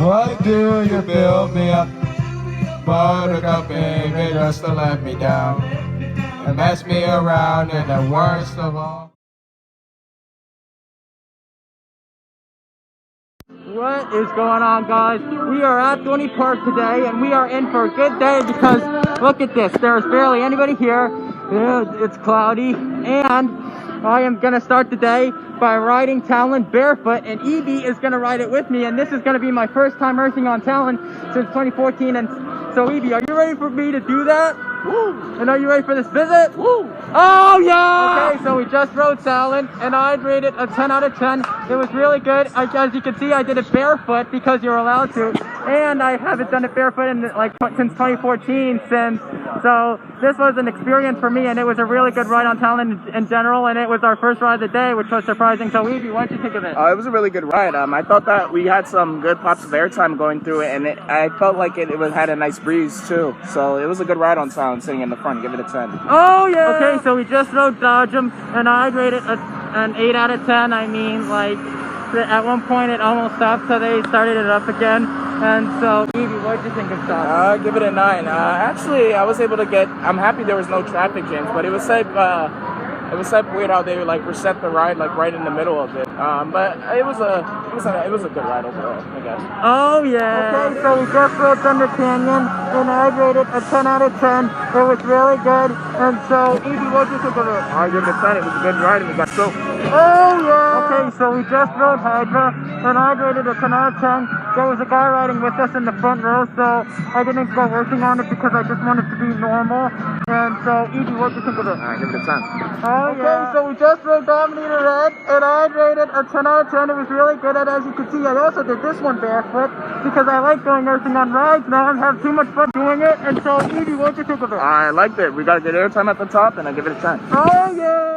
Why do you build me up? Buttercup, baby, just to let me down and mess me around in the worst of all. What is going on, guys? We are at Dorney Park today, and we are in for a good day because look at this. There's barely anybody here. It's cloudy, and I am gonna start the day by riding Talon barefoot, and Evie is gonna ride it with me. And this is gonna be my first time earthing on Talon since 2014. And so, Evie, are you ready for me to do that? Woo! And are you ready for this visit? Woo! Oh yeah! Okay, so we just rode Talon, and I'd rate it a 10 out of 10. It was really good. As you can see, I did it barefoot because you're allowed to, and I haven't done it barefoot in since 2014. So this was an experience for me, and it was a really good ride on Talon in general, and it was our first ride of the day, which was surprising. So Evie, what did you think of it? It was a really good ride. I thought that we had some good pops of airtime going through it, and I felt like it had a nice breeze too. So it was a good ride on Talon sitting in the front. Give it a 10. Oh yeah! Okay, so we just rode Dodgem, and I rated an 8 out of 10. I mean, like, at one point it almost stopped, so they started it up again. And so, Evie, what did you think of Talon? Give it a 9. Actually, I was able to get. I'm happy there was no traffic jams, but it was type weird how they like reset the ride like right in the middle of it. But it was a good ride overall, I guess. Oh yeah. Okay, so we just rode Thunder Canyon, and I rated a 10 out of 10. It was really good. And so, Evie, what did you think of it? I give it a 10. It was a good ride, and we got soaked. Oh yeah. Okay, so we just rode Hydra, and I rated a 10 out of 10. There was a guy riding with us in the front row, so I didn't go working on it because I just wanted to be normal. And so, Evie, what did you think of it? I give it a 10. Oh, okay, so we just rode Dominator Red, and I rated a 10 out of 10. It was really good, and as you can see, I also did this one barefoot because I like going earthing on rides. Now I have too much fun doing it, and so, Evie, what did you think of it? I liked it. We got a good airtime at the top, and I give it a 10. Oh, yeah!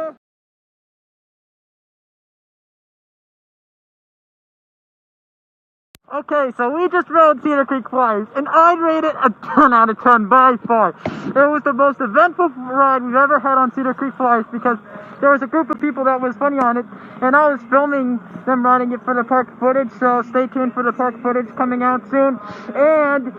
Okay, so we just rode Cedar Creek Flyers, and I rated a 10 out of 10 by far. It was the most eventful ride we've ever had on Cedar Creek Flyers because there was a group of people that was funny on it, and I was filming them riding it for the park footage, so stay tuned for the park footage coming out soon. And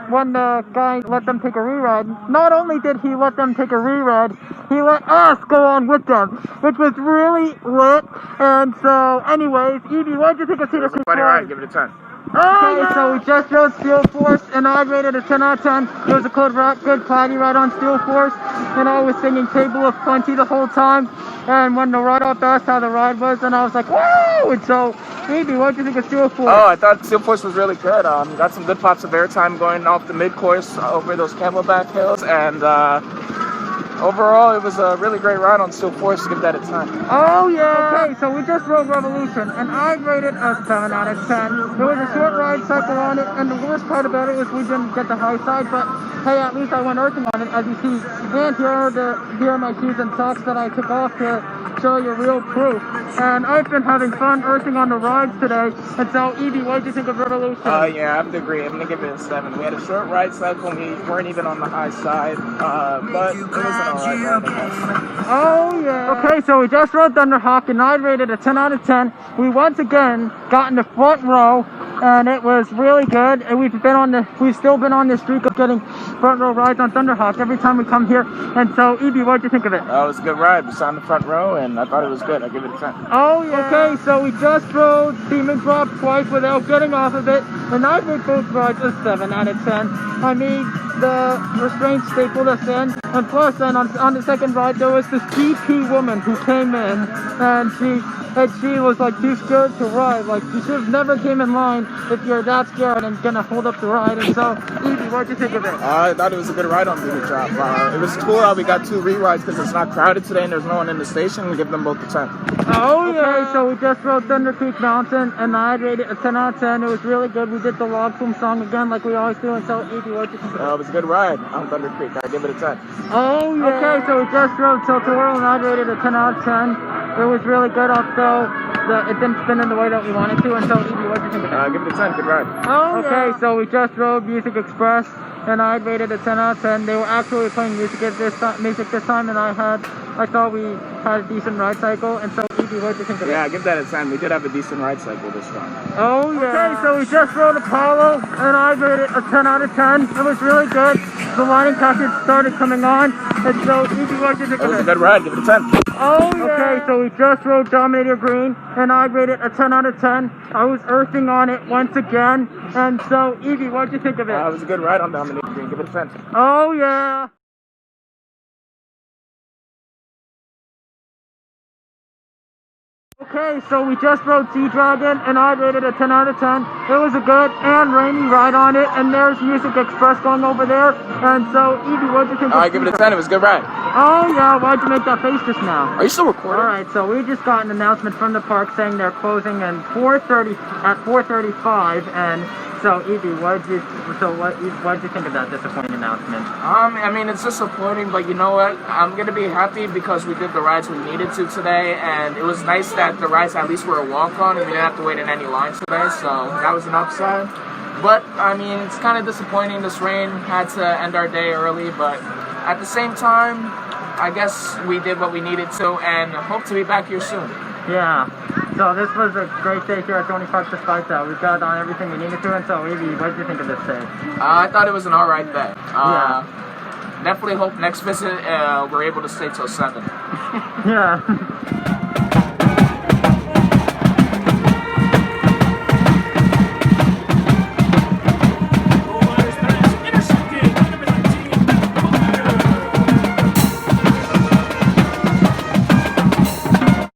when the guy let them take a re-ride, not only did he let them take a re-ride, he let us go on with them, which was really lit. And so, anyways, Evie, what did you think of Cedar Creek Flyers? Alright, give it a 10. Okay, so we just rode Steel Force, and I rated a 10 out of 10. It was a good party ride on Steel Force, and I was singing Table of Plenty the whole time. And when the ride-off asked how the ride was, and I was like, woo! And so, Evie, what did you think of Steel Force? Oh, I thought Steel Force was really good. Got some good pops of airtime going off the mid-course over those camelback hills, and overall, it was a really great ride on Steel Force. Give that a 10. Oh, yeah. Okay, so we just rode Revolution, and I rated a 7 out of 10. There was a short ride cycle on it, and the worst part about it was we didn't get the high side, but hey, at least I went earthing on it, as you see. And here are my shoes and socks that I took off to show you real proof. And I've been having fun earthing on the rides today. And so, Evie, what did you think of Revolution? Yeah, I have to agree. I'm going to give it a 7. We had a short ride cycle, and we weren't even on the high side, but it was an alright ride, I guess. Oh, yeah. Okay, so we just rode THUNDERHAWK, and I rated a 10 out of 10. We once again got in the front row, and it was really good. And we've still been on the streak of getting front row rides on THUNDERHAWK every time we come here. And so, Evie, what did you think of it? It was a good ride. We sat in the front row, and I thought it was good. I give it a 10. Oh, yeah. Okay, so we just rode Demon Drop twice without getting off of it, and I made both rides a 7 out of 10. I mean, the restraints stapled us in, and plus, then on the second ride, there was this GP woman who came in, and she was like too scared to ride. Like, she should have never came in line if you're that scared and gonna hold up the ride. And so, Evie, what did you think of it? I thought it was a good ride on Demon Drop. It was cool how we got 2 re-rides because it's not crowded today and there's no one in the station. We give them both a 10. Oh, yeah. Okay, so we just rode Thunder Creek Mountain, and I rated a 10 out of 10. It was really good. We did the log flume song again like we always do. And so, Evie, what did you think of it? It was a good ride on Thunder Creek. I give it a 10. Oh, yeah. Okay, so we just rode TILT-A-WHIRL, and I rated a 10 out of 10. It was really good, although it didn't spin in the way that we wanted to. And so, Evie, what did you think of it? Give it a 10. Good ride. Oh, okay, yeah. So we just rode Music Express, and I rated a 10 out of 10. They were actually playing music this time, and I had I thought we had a decent ride cycle. And so, Evie, what did you think of it? Yeah, give that a 10. We did have a decent ride cycle this time. Oh, yeah. Okay, so we just rode Apollo, and I rated it a 10 out of 10. It was really good. The lighting package started coming on, and so, Evie, what did you think It of was it? a good ride. Give it a 10. Oh, yeah. Okay, so we just rode Dominator Green, and I rated a 10 out of 10. I was earthing on it once again, and so, Evie, what did you think of it? It was a good ride on Dominator Green. Give it a 10. Oh, yeah. Okay, so we just rode Sea Dragon, and I rated a 10 out of 10. It was a good and rainy ride on it, and there's Music Express going over there. And so, Evie, what did you think? I give it a 10. It was a good ride. Oh, yeah, why'd you make that face just now? Are you still recording? Alright, so we just got an announcement from the park saying they're closing at 4:35, and so, Evie, what'd you think of that disappointing announcement? I mean, it's disappointing, but you know what? I'm gonna be happy because we did the rides we needed to today, and it was nice that the rides at least were a walk-on, and we didn't have to wait in any lines today, so that was an upside. But, I mean, it's kind of disappointing. This rain had to end our day early, but at the same time, I guess we did what we needed to, and hope to be back here soon. Yeah. So this was a great day here at Dorney Park despite that. We got on everything we needed to, and so, Evie, what did you think of this day? I thought it was an alright day. Yeah. Definitely hope next visit we're able to stay till 7. Yeah.